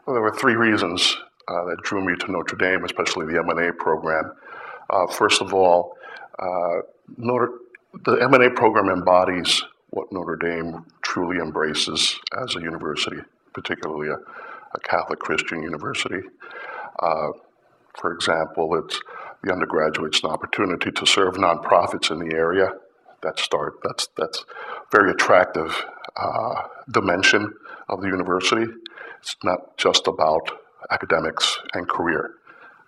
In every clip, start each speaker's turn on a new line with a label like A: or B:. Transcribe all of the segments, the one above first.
A: Well, there were three reasons that drew me to Notre Dame, especially the M&A program. First of all, uh, Notre, the M&A program embodies what Notre Dame truly embraces as a university, particularly a Catholic Christian university. Uh, for example, it's the undergraduates an opportunity to serve nonprofits in the area. That's very attractive dimension of the university. It's not just about academics and career.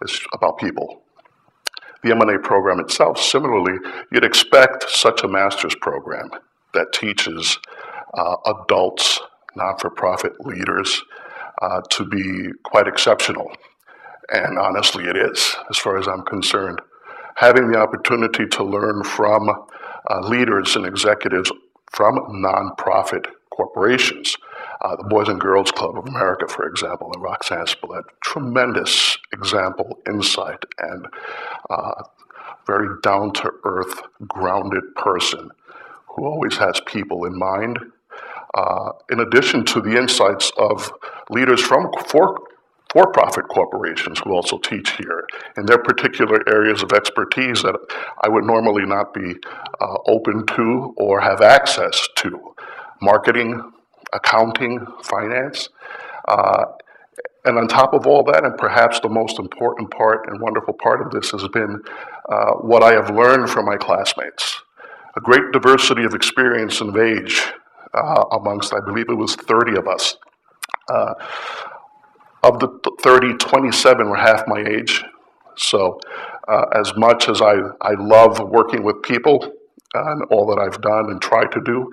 A: It's about people. The M&A program itself, similarly, you'd expect such a master's program that teaches adults, not-for-profit leaders, to be quite exceptional. And honestly, it is, as far as I'm concerned. Having the opportunity to learn from leaders and executives from nonprofit corporations. The Boys and Girls Club of America, for example, and Roxanne Spillett, tremendous example, insight, and very down-to-earth, grounded person who always has people in mind. In addition to the insights of leaders from for-profit corporations who also teach here in their particular areas of expertise that I would normally not be open to or have access to. Marketing, accounting, finance. And on top of all that, and perhaps the most important part and wonderful part of this has been what I have learned from my classmates. A great diversity of experience and of age amongst, I believe it was 30 of us. Of the 30, 27 were half my age. So as much as I love working with people and all that I've done and tried to do,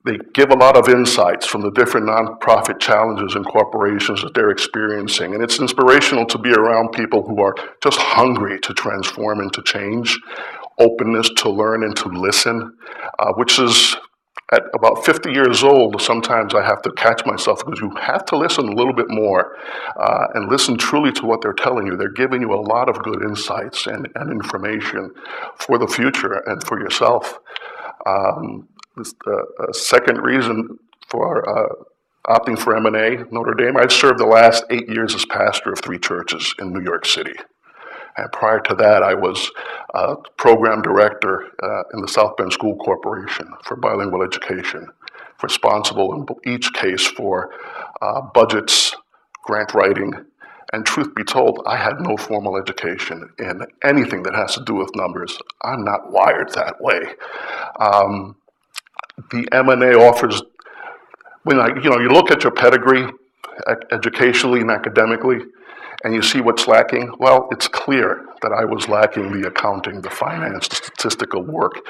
A: they give a lot of insights from the different nonprofit challenges and corporations that they're experiencing. And it's inspirational to be around people who are just hungry to transform and to change, openness to learn and to listen, which is at about 50 years old, sometimes I have to catch myself because you have to listen a little bit more and listen truly to what they're telling you. They're giving you a lot of good insights and information for the future and for yourself. The second reason for opting for M&A, Notre Dame, I've served the last 8 years as pastor of 3 churches in New York City. And prior to that, I was program director in the South Bend School Corporation for bilingual education, responsible in each case for budgets, grant writing, and truth be told, I had no formal education in anything that has to do with numbers. I'm not wired that way. The M&A offers, you look at your pedigree educationally and academically, and you see what's lacking. Well, it's clear that I was lacking the accounting, the finance, the statistical work,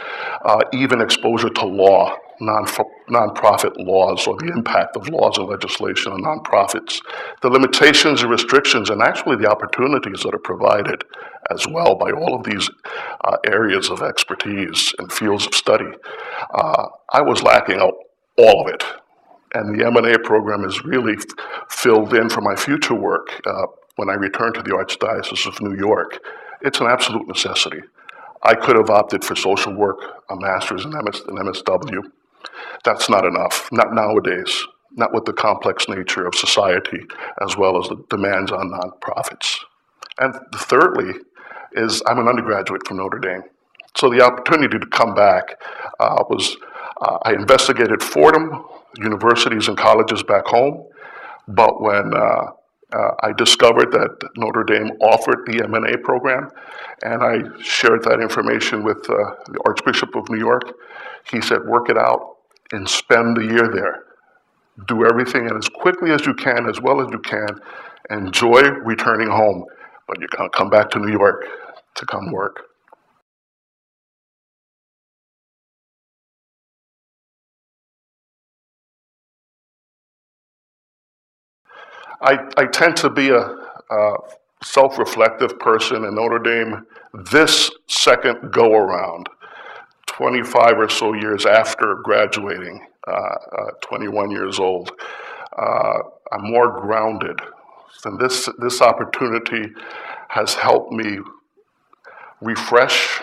A: even exposure to law, nonprofit laws, or the impact of laws and legislation on nonprofits, the limitations and restrictions, and actually the opportunities that are provided as well by all of these areas of expertise and fields of study. I was lacking all of it. And the M&A program is really filled in for my future work when I return to the Archdiocese of New York. It's an absolute necessity. I could have opted for social work, a master's in MSW. That's not enough, not nowadays, not with the complex nature of society as well as the demands on nonprofits. And thirdly is I'm an undergraduate from Notre Dame. So the opportunity to come back I investigated Fordham, universities and colleges back home, but when I discovered that Notre Dame offered the M&A program, and I shared that information with the Archbishop of New York, he said, work it out and spend a year there. Do everything and as quickly as you can, as well as you can, enjoy returning home, but you're gonna come back to New York to come work. I tend to be a self-reflective person, and Notre Dame, this second go-around, 25 or so years after graduating, 21 years old, I'm more grounded. And this opportunity has helped me refresh,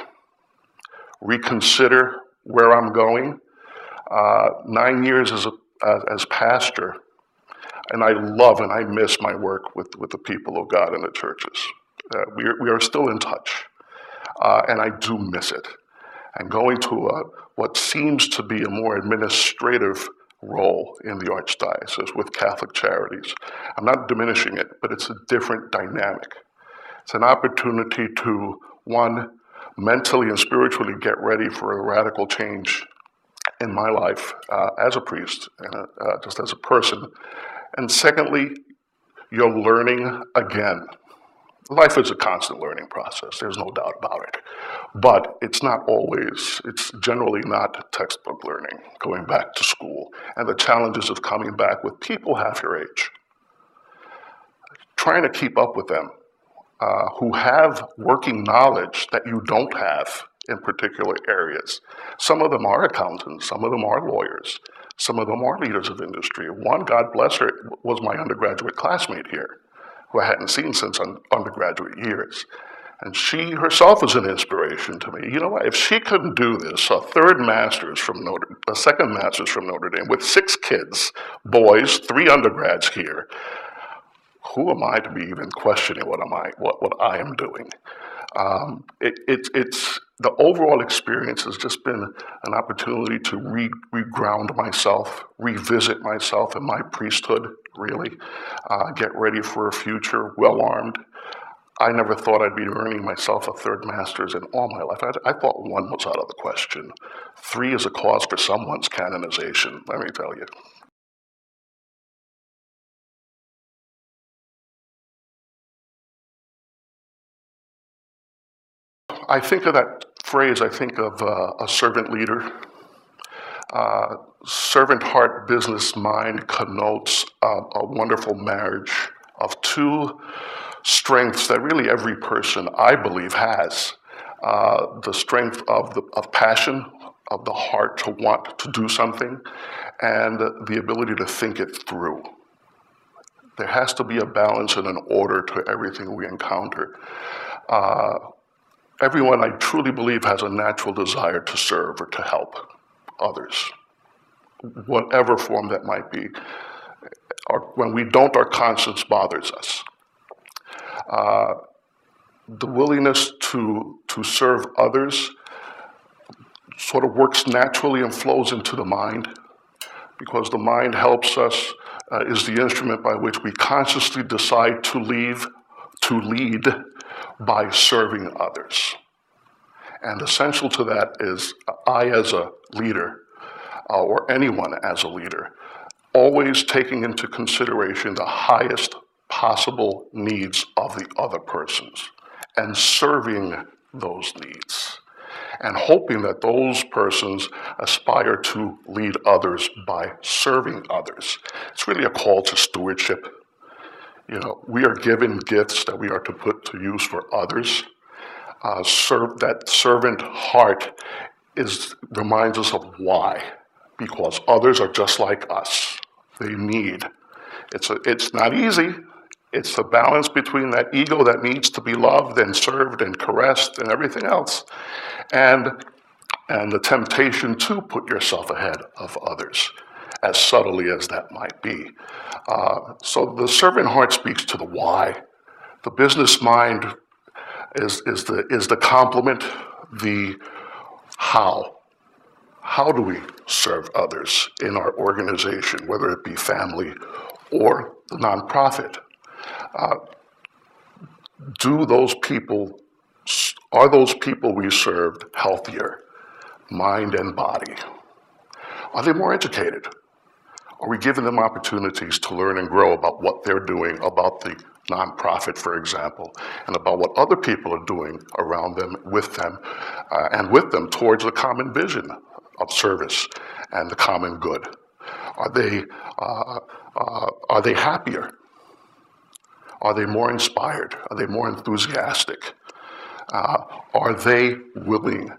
A: reconsider where I'm going. 9 years as pastor, And I love and I miss my work with the people of God in the churches. We are still in touch, and I do miss it. And going to what seems to be a more administrative role in the Archdiocese with Catholic Charities. I'm not diminishing it, but it's a different dynamic. It's an opportunity to, one, mentally and spiritually get ready for a radical change in my life as a priest and just as a person. And secondly, you're learning again. Life is a constant learning process, there's no doubt about it. But it's generally not textbook learning, going back to school, and the challenges of coming back with people half your age. Trying to keep up with them, who have working knowledge that you don't have in particular areas. Some of them are accountants, some of them are lawyers, some of them are leaders of industry. One, God bless her, was my undergraduate classmate here, who I hadn't seen since undergraduate years. And she herself is an inspiration to me. You know what, if she couldn't do this, a second master's from Notre Dame with 6 kids, boys, 3 undergrads here, who am I to be even questioning what I am doing? It's the overall experience has just been an opportunity to reground myself, revisit myself and my priesthood, really, get ready for a future well-armed. I never thought I'd be earning myself a 3rd master's in all my life. I thought 1 was out of the question. 3 is a cause for someone's canonization, let me tell you. I think of that phrase, I think of a servant leader. Servant heart, business mind connotes a wonderful marriage of 2 strengths that really every person, I believe, has. The strength of passion, of the heart to want to do something, and the ability to think it through. There has to be a balance and an order to everything we encounter. Everyone, I truly believe, has a natural desire to serve or to help others, whatever form that might be. When we don't, our conscience bothers us. The willingness to serve others sort of works naturally and flows into the mind, because the mind helps us, is the instrument by which we consciously decide to lead by serving others. And essential to that is I as a leader, or anyone as a leader, always taking into consideration the highest possible needs of the other persons and serving those needs, and hoping that those persons aspire to lead others by serving others. It's really a call to stewardship. You know, we are given gifts that we are to put to use for others. That servant heart reminds us of why. Because others are just like us. They need. It's not easy. It's the balance between that ego that needs to be loved and served and caressed and everything else, and the temptation to put yourself ahead of others, as subtly as that might be. So the servant heart speaks to the why. The business mind is the complement, the how. How do we serve others in our organization, whether it be family or the nonprofit? Are those people we served healthier, mind and body? Are they more educated? Are we giving them opportunities to learn and grow about what they're doing, about the nonprofit, for example, and about what other people are doing around them, and with them towards the common vision of service and the common good? Are they happier? Are they more inspired? Are they more enthusiastic? Are they willing,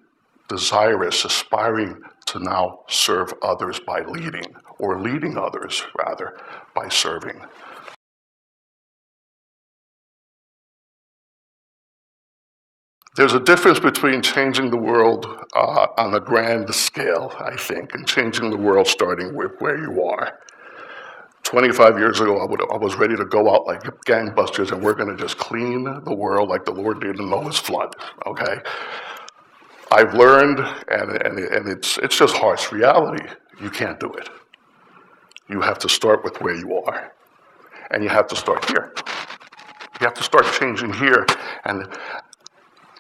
A: desirous, aspiring to now serve others by leading, or leading others, rather, by serving? There's a difference between changing the world on a grand scale, I think, and changing the world starting with where you are. 25 years ago, I was ready to go out like gangbusters, and we're going to just clean the world like the Lord did in Noah's flood. Okay, I've learned, and it's just harsh reality. You can't do it. You have to start with where you are, and you have to start here. You have to start changing here, and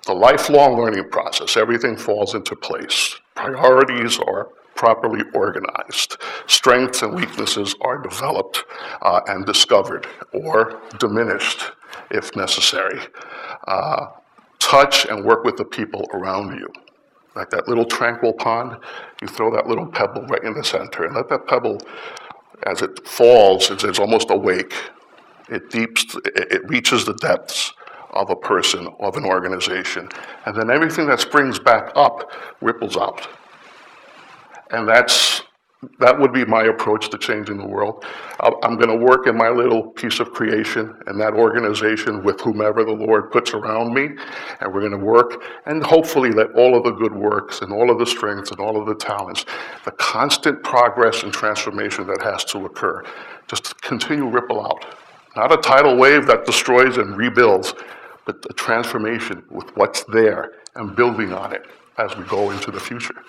A: the lifelong learning process. Everything falls into place. Priorities are properly organized. Strengths and weaknesses are developed and discovered or diminished if necessary. Touch and work with the people around you. Like that little tranquil pond, you throw that little pebble right in the center and let that pebble, as it falls, it's almost awake. It reaches the depths of a person, of an organization, and then everything that springs back up ripples out. And that would be my approach to changing the world. I'm going to work in my little piece of creation and that organization with whomever the Lord puts around me, and we're going to work and hopefully let all of the good works and all of the strengths and all of the talents, the constant progress and transformation that has to occur, just continue ripple out. Not a tidal wave that destroys and rebuilds, but the transformation with what's there and building on it as we go into the future.